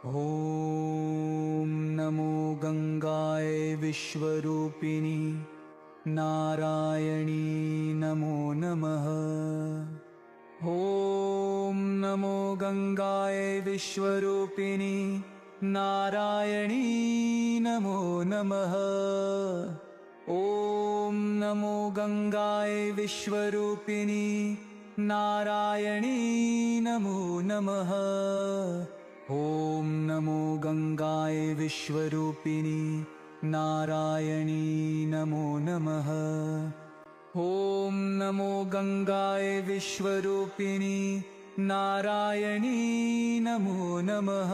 ॐ नमो गंगाय विश्वरूपिणी नारायणी नमो नमः। ॐ नमो गंगाय विश्वरूपिणी नारायणी नमो नमः। ॐ नमो गंगाय विश्वरूपिणी नारायणी नमो नमः। ॐ नमो गंगाय विश्वरूपिणी नारायणी नमो नमः। ॐ नमो गंगाय विश्वरूपिणी नारायणी नमो नमः।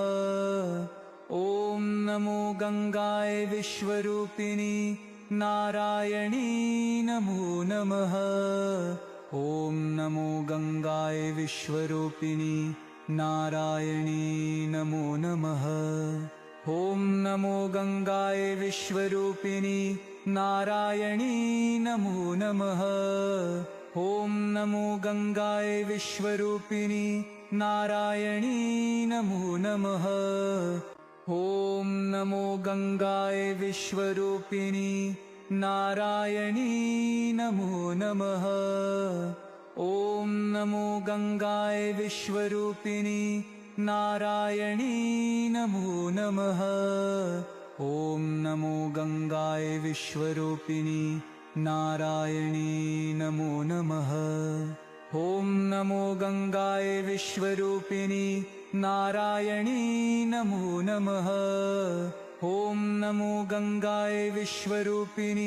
ॐ नमो गंगाय विश्वरूपिणी नारायणी नमो नमः। ॐ नमो गंगाय विश्वरूपिणी नारायणी नमो नमः। ॐ नमो गंगाय विश्वरूपिणी नारायणी नमो नमः। ॐ नमो गंगाय विश्वरूपिणी नारायणी नमो नमः। ॐ नमो गंगाय विश्वरूपिणी नारायणी नमो नमः। ॐ नमो गंगाय विश्वरूपिणी नारायणी नमो नमः। ॐ नमो गंगाय विश्वरूपिणी नारायणी नमो नमः। ॐ नमो गंगाय विश्वरूपिणी नारायणी नमो नमः। ॐ नमो गंगाय विश्वरूपिणी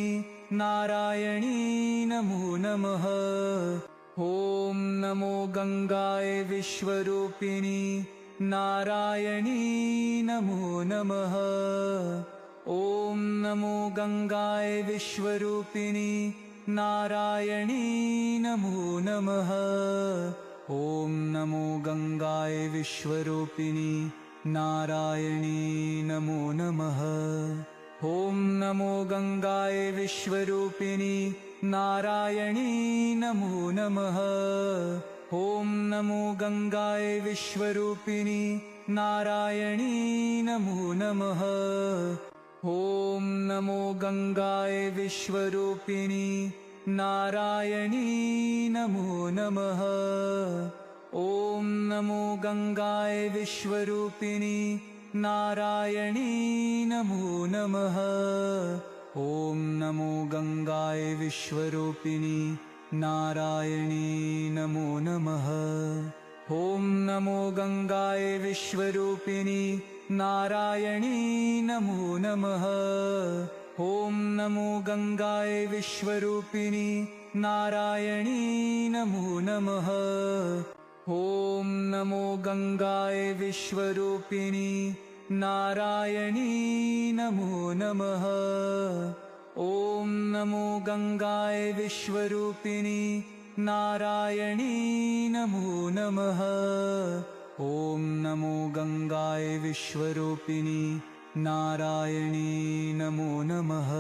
नारायणी नमो नमः। ॐ नमो गंगाय विश्वरूपिणी नारायणी नमो नमः। ॐ नमो गंगाय विश्वरूपिणी नारायणी नमो नमः। ॐ नमो गंगाय विश्वरूपिणी नारायणी नमो नमः। ॐ नमो गंगाय विश्वरूपिणी नारायणी नमो नमः। ॐ नमो गंगाय विश्वरूपिणी नारायणी नमो नमः। ॐ नमो गंगाय विश्वरूपिणी नारायणी नमो नमः। ॐ नमो गंगाय विश्वरूपिणी नारायणी नमो नमः। ॐ नमो गंगाय विश्वरूपिणी नारायणी नमो नमः। ॐ नमो गंगाय विश्वरूपिणी नारायणी नमो नमः। ॐ नमो गंगाय विश्वरूपिणी नारायणी नमो नमः। ॐ नमो गंगाय विश्वरूपिणी नारायणी नमो नमः। ॐ नमो गंगाय विश्वरूपिणी नारायणी नमो नमः। ॐ नमो गंगाय विश्वरूपिणी नारायणी नमो नमः।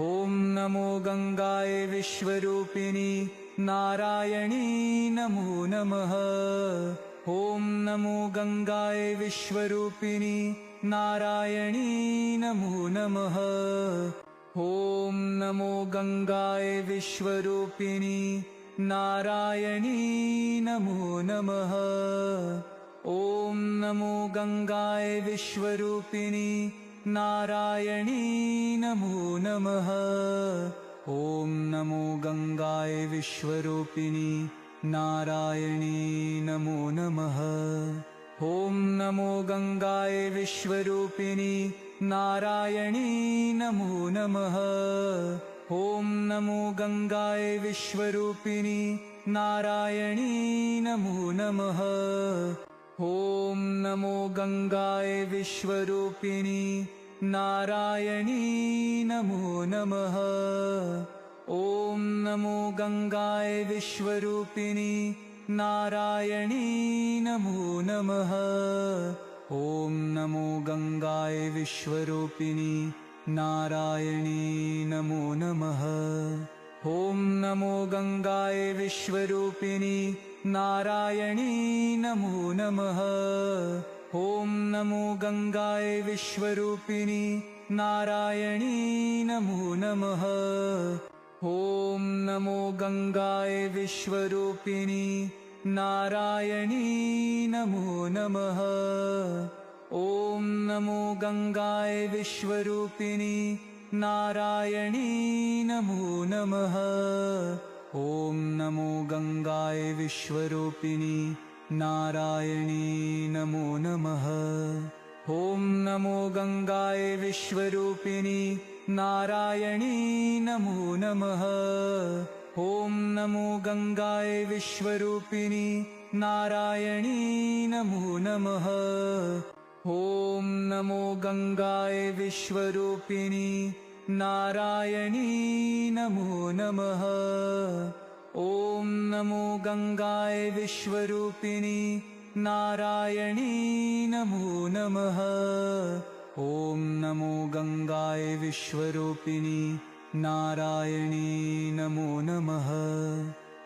ॐ नमो गंगाय विश्वरूपिणी नारायणी नमो नमः। ॐ नमो गंगाय विश्वरूपिणी नारायणी नमो नमः। ॐ नमो गंगाय विश्वरूपिणी नारायणी नमो नमः। ॐ नमो गंगाय विश्वरूपिणी नारायणी नमो नमः। ॐ नमो गंगाय विश्वरूपिणी नारायणी नमो नमः। ॐ नमो गंगाय विश्वरूपिणी नारायणी नमो नमः। ॐ नमो गंगाय विश्वरूपिणी नारायणी नमो नमः। ॐ नमो गंगाय विश्वरूपिणी नारायणी नमो नमः। ॐ नमो गंगाय विश्वरूपिणी नारायणी नमो नमः। ॐ नमो गंगाय विश्वरूपिणी नारायणी नमो नमः। ॐ नमो गंगाय विश्वरूपिणी नारायणी नमो नमः। ॐ नमो गंगाय विश्वरूपिणी नारायणी नमो नमः। ॐ नमो गंगाय विश्वरूपिणी नारायणी नमो नमः। ॐ नमो गंगाय विश्वरूपिणी नारायणी नमो नमः। ॐ नमो गंगाय विश्वरूपिणी नारायणी नमो नमः। ॐ नमो गंगाय विश्वरूपिणी नारायणी नमो नमः। ॐ नमो गंगाय विश्वरूपिणी नारायणी नमो नमः। ॐ नमो गंगाय विश्वरूपिणी नारायणी नमो नमः। ॐ नमो गंगाय विश्वरूपिणी नारायणी नमो नमः। ॐ नमो गंगाय विश्वरूपिणी नारायणी नमो नमः।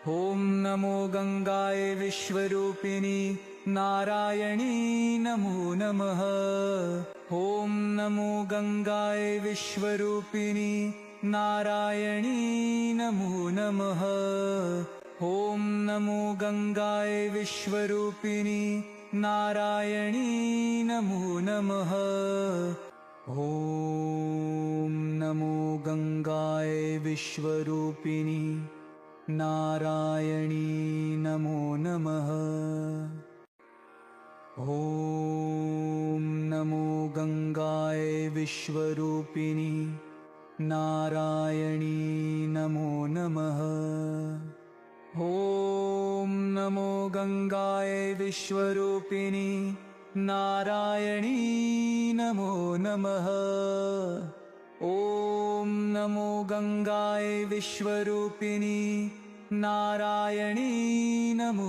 ॐ नमो गंगाय विश्वरूपिणी नारायणी नमो नमः। ॐ नमो गंगाय विश्वरूपिणी नारायणी नमो नमः। ॐ नमो गंगाय विश्वरूपिणी नारायणी नमो नमः। ॐ नमो गंगाय विश्वरूपिणी नारायणी नमो नमः। ॐ नमो गंगाय विश्वरूपिणी नारायणी नमो नमः। ॐ नमो गंगाय विश्वरूपिणी नारायणी नमो नमः। ॐ नमो गंगाय विश्वरूपिणी नारायणी नमो